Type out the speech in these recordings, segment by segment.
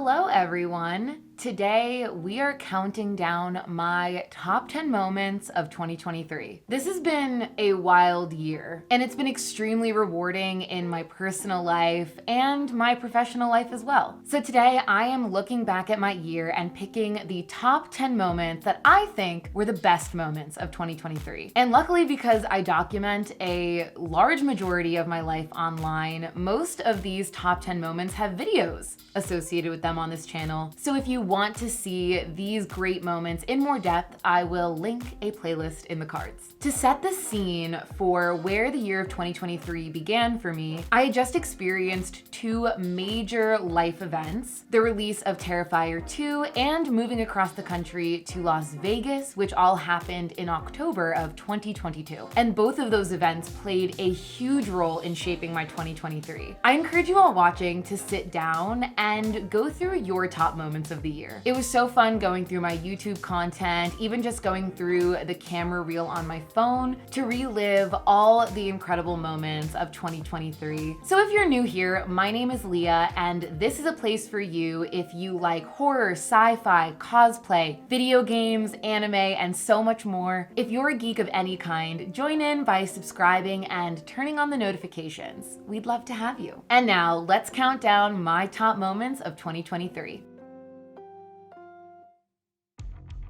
Hello everyone! Today we are counting down my top 10 moments of 2023. This has been a wild year, and it's been extremely rewarding in my personal life and my professional life as well. So today I am looking back at my year and picking the top 10 moments that I think were the best moments of 2023. And luckily, because I document a large majority of my life online, most of these top 10 moments have videos associated with them on this channel. So if you want to see these great moments in more depth, I will link a playlist in the cards. To set the scene for where the year of 2023 began for me, I had just experienced two major life events: the release of Terrifier 2 and moving across the country to Las Vegas, which all happened in October of 2022. And both of those events played a huge role in shaping my 2023. I encourage you all watching to sit down and go through your top moments of the year. It was so fun going through my YouTube content, even just going through the camera reel on my phone to relive all the incredible moments of 2023. So if you're new here, my name is Leah, and this is a place for you if you like horror, sci-fi, cosplay, video games, anime, and so much more. If you're a geek of any kind, join in by subscribing and turning on the notifications. We'd love to have you. And now let's count down my top moments of 2023.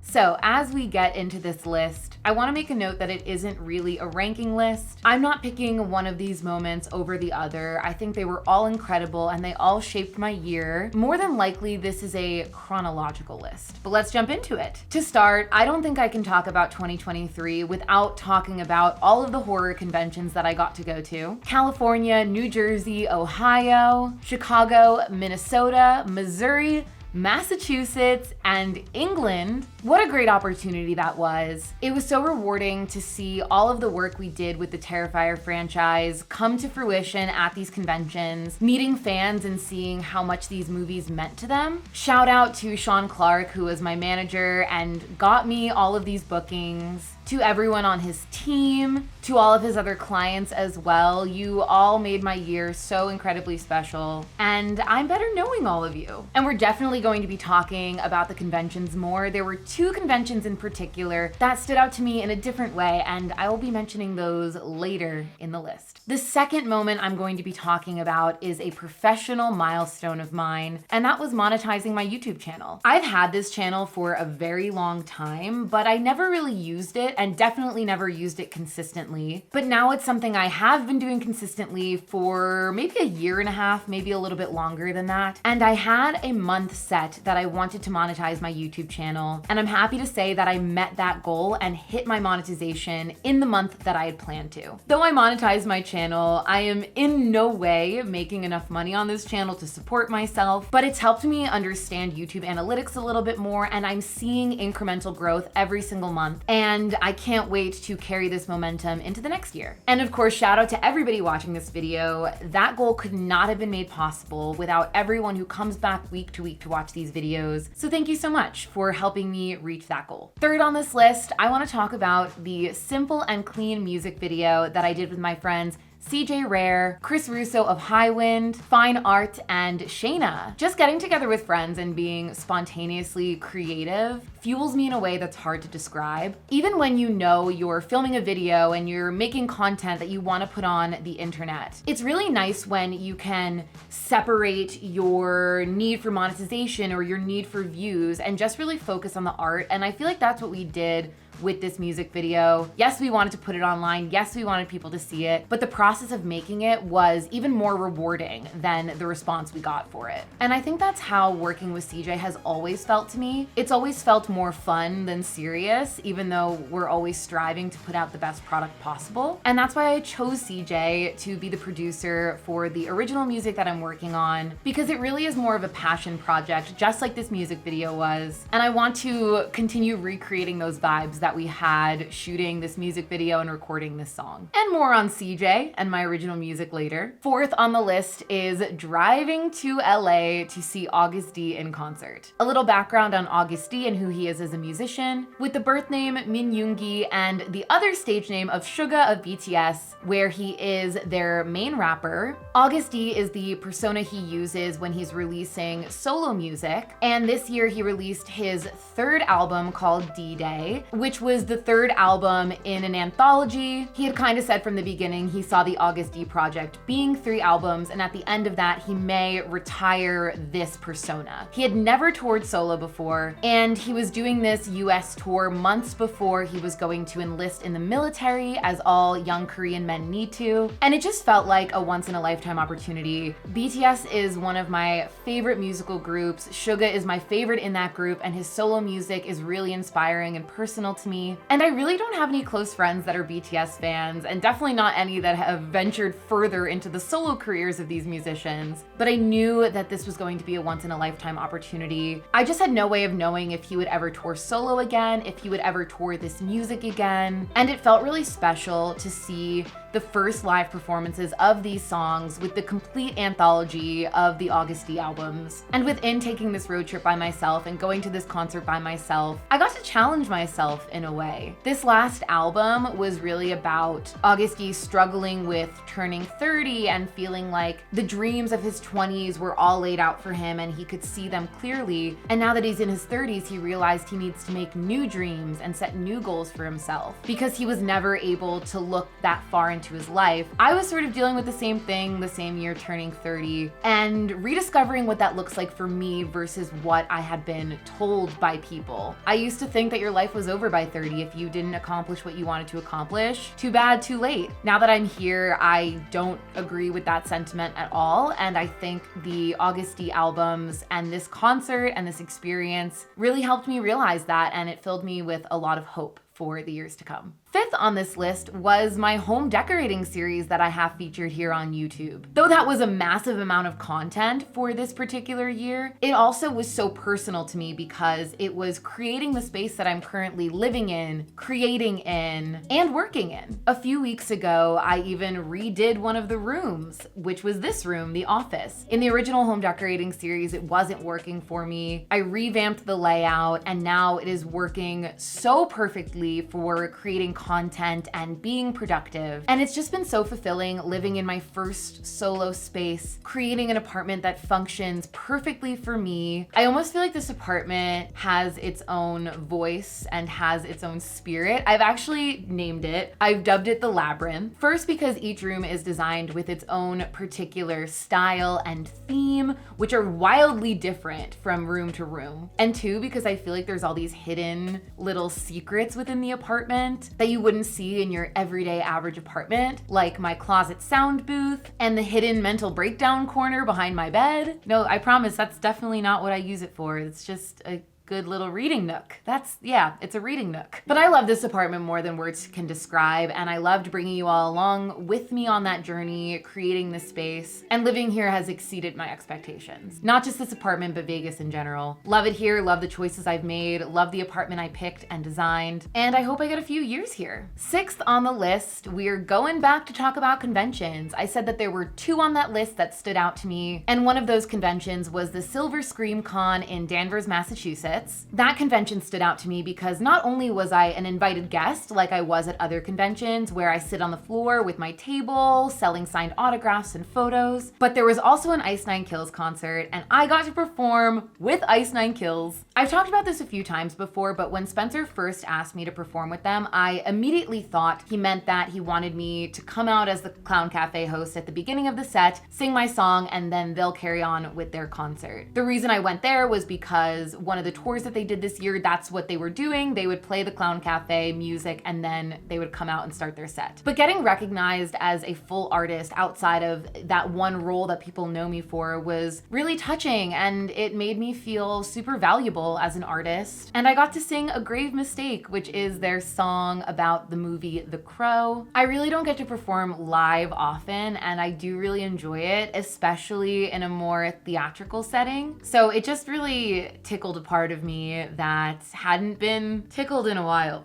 So as we get into this list, I want to make a note that it isn't really a ranking list. I'm not picking one of these moments over the other. I think they were all incredible and they all shaped my year. More than likely, this is a chronological list, but let's jump into it. To start, I don't think I can talk about 2023 without talking about all of the horror conventions that I got to go to. California, New Jersey, Ohio, Chicago, Minnesota, Missouri, Massachusetts, and England. What a great opportunity that was. It was so rewarding to see all of the work we did with the Terrifier franchise come to fruition at these conventions, meeting fans and seeing how much these movies meant to them. Shout out to Sean Clark, who was my manager and got me all of these bookings. To everyone on his team, to all of his other clients as well. You all made my year so incredibly special, and I'm better knowing all of you. And we're definitely going to be talking about the conventions more. There were two conventions in particular that stood out to me in a different way, and I will be mentioning those later in the list. The second moment I'm going to be talking about is a professional milestone of mine, and that was monetizing my YouTube channel. I've had this channel for a very long time, but I never really used it, and definitely never used it consistently. But now it's something I have been doing consistently for maybe a year and a half, maybe a little bit longer than that. And I had a month set that I wanted to monetize my YouTube channel. And I'm happy to say that I met that goal and hit my monetization in the month that I had planned to. Though I monetized my channel, I am in no way making enough money on this channel to support myself, but it's helped me understand YouTube analytics a little bit more, and I'm seeing incremental growth every single month. And I can't wait to carry this momentum into the next year. And of course, shout out to everybody watching this video. That goal could not have been made possible without everyone who comes back week to week to watch these videos. So thank you so much for helping me reach that goal. Third on this list, I want to talk about the simple and clean music video that I did with my friends CJ Rare, Chris Russo of Highwind, Fine Art, and Shayna. Just getting together with friends and being spontaneously creative fuels me in a way that's hard to describe. Even when you know you're filming a video and you're making content that you want to put on the internet, it's really nice when you can separate your need for monetization or your need for views and just really focus on the art. And I feel like that's what we did with this music video. Yes, we wanted to put it online. Yes, we wanted people to see it, but the process of making it was even more rewarding than the response we got for it. And I think that's how working with CJ has always felt to me. It's always felt more fun than serious, even though we're always striving to put out the best product possible. And that's why I chose CJ to be the producer for the original music that I'm working on, because it really is more of a passion project, just like this music video was. And I want to continue recreating those vibes that that we had shooting this music video and recording this song. And more on CJ and my original music later. Fourth on the list is driving to LA to see August D in concert. A little background on August D and who he is as a musician. With the birth name Min Yoongi and the other stage name of Suga of BTS, where he is their main rapper, August D is the persona he uses when he's releasing solo music. And this year he released his third album called D-Day, which was the third album in an anthology. He had kind of said from the beginning he saw the August D project being 3 albums, and at the end of that he may retire this persona. He had never toured solo before, and he was doing this US tour months before he was going to enlist in the military, as all young Korean men need to, and it just felt like a once-in-a-lifetime opportunity. BTS is one of my favorite musical groups. Suga is my favorite in that group, and his solo music is really inspiring and personal to me. And I really don't have any close friends that are BTS fans, and definitely not any that have ventured further into the solo careers of these musicians. But I knew that this was going to be a once-in-a-lifetime opportunity. I just had no way of knowing if he would ever tour solo again, if he would ever tour this music again. And it felt really special to see the first live performances of these songs with the complete anthology of the August D albums. And within taking this road trip by myself and going to this concert by myself, I got to challenge myself in a way. This last album was really about August D struggling with turning 30 and feeling like the dreams of his 20s were all laid out for him and he could see them clearly. And now that he's in his 30s, he realized he needs to make new dreams and set new goals for himself because he was never able to look that far into his life. I was sort of dealing with the same thing the same year, turning 30, and rediscovering what that looks like for me versus what I had been told by people. I used to think that your life was over by 30 if you didn't accomplish what you wanted to accomplish. Too bad, too late. Now that I'm here, I don't agree with that sentiment at all, and I think the August D albums and this concert and this experience really helped me realize that, and it filled me with a lot of hope for the years to come. Fifth on this list was my home decorating series that I have featured here on YouTube. Though that was a massive amount of content for this particular year, it also was so personal to me because it was creating the space that I'm currently living in, creating in, and working in. A few weeks ago, I even redid one of the rooms, which was this room, the office. In the original home decorating series, it wasn't working for me. I revamped the layout, and now it is working so perfectly for creating content and being productive. And it's just been so fulfilling living in my first solo space, creating an apartment that functions perfectly for me. I almost feel like this apartment has its own voice and has its own spirit. I've actually named it. I've dubbed it the Labyrinth. First, because each room is designed with its own particular style and theme, which are wildly different from room to room. And two, because I feel like there's all these hidden little secrets within the apartment that you wouldn't see in your everyday average apartment, like my closet sound booth and the hidden mental breakdown corner behind my bed. No, I promise that's definitely not what I use it for. It's just a good little reading nook. It's a reading nook. But I love this apartment more than words can describe, and I loved bringing you all along with me on that journey, creating this space, and living here has exceeded my expectations. Not just this apartment, but Vegas in general. Love it here, love the choices I've made, love the apartment I picked and designed, and I hope I get a few years here. Sixth on the list, we're going back to talk about conventions. I said that there were 2 on that list that stood out to me, and one of those conventions was the Silver Scream Con in Danvers, Massachusetts. That convention stood out to me because not only was I an invited guest like I was at other conventions where I sit on the floor with my table selling signed autographs and photos, but there was also an Ice Nine Kills concert and I got to perform with Ice Nine Kills. I've talked about this a few times before, but when Spencer first asked me to perform with them, I immediately thought he meant that he wanted me to come out as the Clown Cafe host at the beginning of the set, sing my song, and then they'll carry on with their concert. The reason I went there was because one of the tours that they did this year, that's what they were doing. They would play the Clown Cafe music and then they would come out and start their set. But getting recognized as a full artist outside of that one role that people know me for was really touching, and it made me feel super valuable as an artist. And I got to sing A Grave Mistake, which is their song about the movie The Crow. I really don't get to perform live often, and I do really enjoy it, especially in a more theatrical setting. So it just really tickled a part part of me that hadn't been tickled in a while.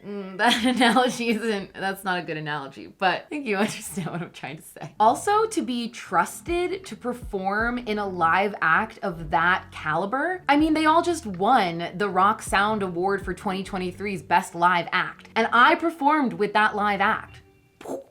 That analogy that's not a good analogy, but I think you understand what I'm trying to say. Also, to be trusted to perform in a live act of that caliber. I mean, they all just won the Rock Sound Award for 2023's Best Live Act, and I performed with that live act.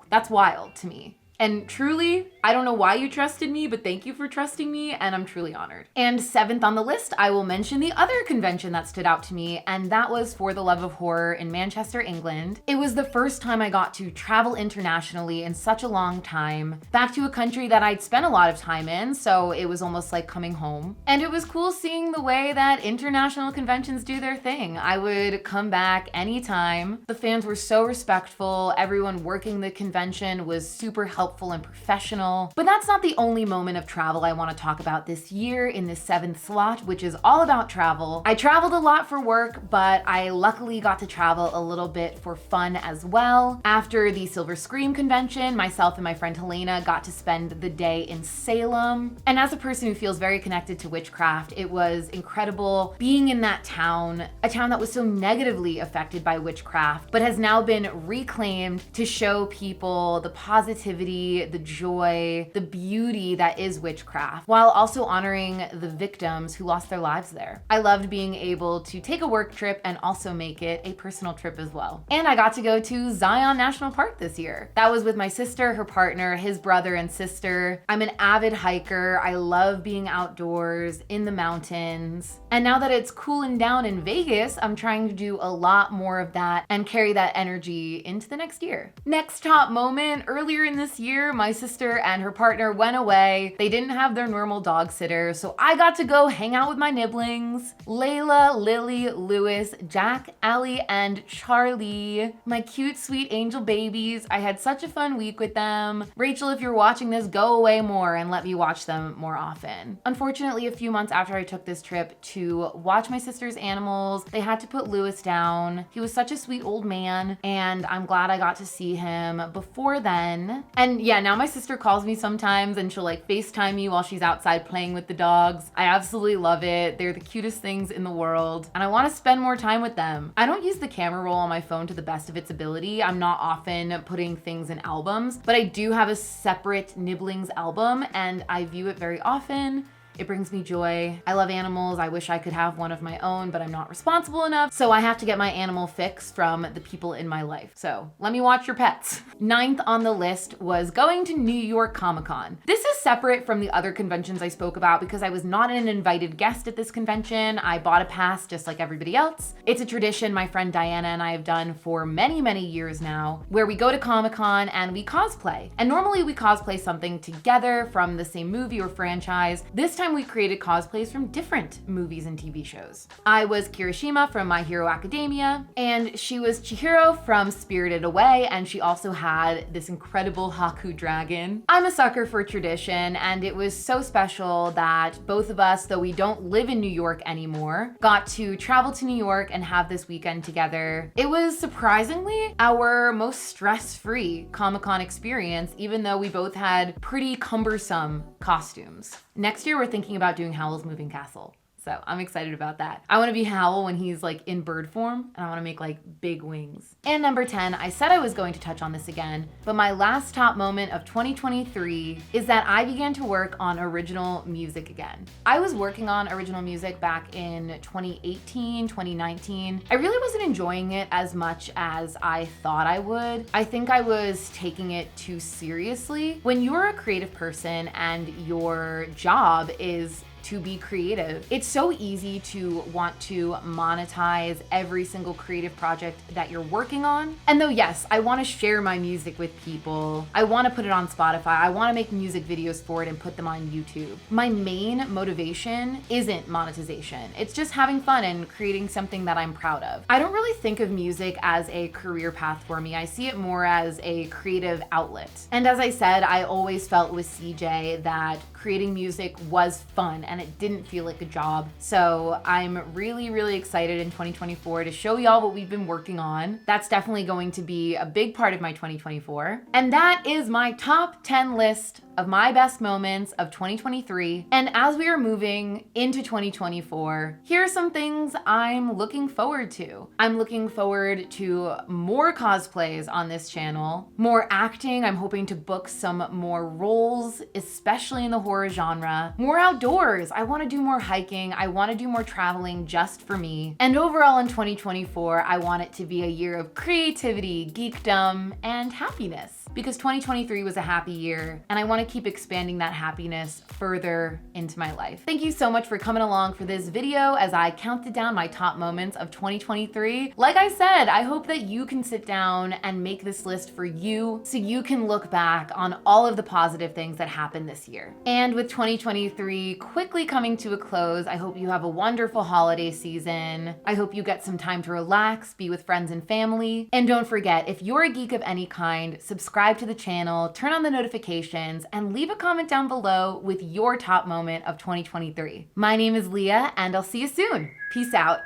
That's wild to me. And truly, I don't know why you trusted me, but thank you for trusting me, and I'm truly honored. And 7th on the list, I will mention the other convention that stood out to me, and that was For the Love of Horror in Manchester, England. It was the first time I got to travel internationally in such a long time, back to a country that I'd spent a lot of time in, so it was almost like coming home. And it was cool seeing the way that international conventions do their thing. I would come back anytime. The fans were so respectful, everyone working the convention was super helpful and professional. But that's not the only moment of travel I want to talk about this year in the 7th slot, which is all about travel. I traveled a lot for work, but I luckily got to travel a little bit for fun as well. After the Silver Scream convention, myself and my friend Helena got to spend the day in Salem. And as a person who feels very connected to witchcraft, it was incredible being in that town, a town that was so negatively affected by witchcraft, but has now been reclaimed to show people the positivity, the joy, the beauty that is witchcraft, while also honoring the victims who lost their lives there. I loved being able to take a work trip and also make it a personal trip as well. And I got to go to Zion National Park this year. That was with my sister, her partner, his brother and sister. I'm an avid hiker. I love being outdoors in the mountains. And now that it's cooling down in Vegas, I'm trying to do a lot more of that and carry that energy into the next year. Next top moment, earlier in this year, my sister and her partner went away. They didn't have their normal dog sitter, so I got to go hang out with my nibblings. Layla, Lily, Lewis, Jack, Allie, and Charlie. My cute, sweet angel babies. I had such a fun week with them. Rachel, if you're watching this, go away more and let me watch them more often. Unfortunately, a few months after I took this trip to watch my sister's animals, they had to put Lewis down. He was such a sweet old man, and I'm glad I got to see him before then. And yeah, now my sister calls me sometimes and she'll like FaceTime me while she's outside playing with the dogs. I absolutely love it. They're the cutest things in the world, and I want to spend more time with them. I don't use the camera roll on my phone to the best of its ability. I'm not often putting things in albums, but I do have a separate Nibblings album and I view it very often. It brings me joy. I love animals. I wish I could have one of my own, but I'm not responsible enough. So I have to get my animal fix from the people in my life. So let me watch your pets. 9th on the list was going to New York Comic-Con. This is separate from the other conventions I spoke about because I was not an invited guest at this convention. I bought a pass just like everybody else. It's a tradition my friend Diana and I have done for many, many years now, where we go to Comic-Con and we cosplay. And normally we cosplay something together from the same movie or franchise. This time we created cosplays from different movies and TV shows. I was Kirishima from My Hero Academia, and she was Chihiro from Spirited Away, and she also had this incredible Haku dragon. I'm a sucker for tradition, and it was so special that both of us, though we don't live in New York anymore, got to travel to New York and have this weekend together. It was surprisingly our most stress-free Comic-Con experience, even though we both had pretty cumbersome costumes. Next year, we're thinking about doing Howl's Moving Castle. So I'm excited about that. I want to be Howl when he's like in bird form, and I want to make like big wings. And number 10, I said I was going to touch on this again, but my last top moment of 2023 is that I began to work on original music again. I was working on original music back in 2018, 2019. I really wasn't enjoying it as much as I thought I would. I think I was taking it too seriously. When you're a creative person and your job is to be creative, it's so easy to want to monetize every single creative project that you're working on. And though, yes, I want to share my music with people, I want to put it on Spotify, I want to make music videos for it and put them on YouTube. My main motivation isn't monetization. It's just having fun and creating something that I'm proud of. I don't really think of music as a career path for me. I see it more as a creative outlet. And as I said, I always felt with CJ that creating music was fun and it didn't feel like a job. So I'm really, really excited in 2024 to show y'all what we've been working on. That's definitely going to be a big part of my 2024. And that is my top 10 list of my best moments of 2023. And as we are moving into 2024, here are some things I'm looking forward to. I'm looking forward to more cosplays on this channel, more acting. I'm hoping to book some more roles, especially in the horror genre, more outdoors. I want to do more hiking. I want to do more traveling just for me. And overall in 2024, I want it to be a year of creativity, geekdom, and happiness. Because 2023 was a happy year, and I want to keep expanding that happiness further into my life. Thank you so much for coming along for this video as I counted down my top moments of 2023. Like I said, I hope that you can sit down and make this list for you so you can look back on all of the positive things that happened this year. And with 2023 quickly coming to a close, I hope you have a wonderful holiday season. I hope you get some time to relax, be with friends and family. And don't forget, if you're a geek of any kind, subscribe to the channel, turn on the notifications, and leave a comment down below with your top moment of 2023. My name is Leah, and I'll see you soon. Peace out.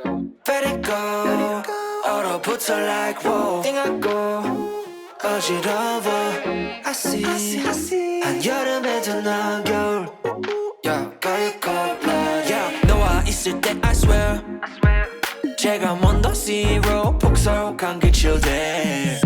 Let it go. 얼어붙어 like whoa. 띵하고 어지러워. I see. 한여름에도 난 겨울. Yeah, got cold blood. Yeah, 너와 있을 때 I swear. 제가 먼저 zero 폭설한 그 chill day.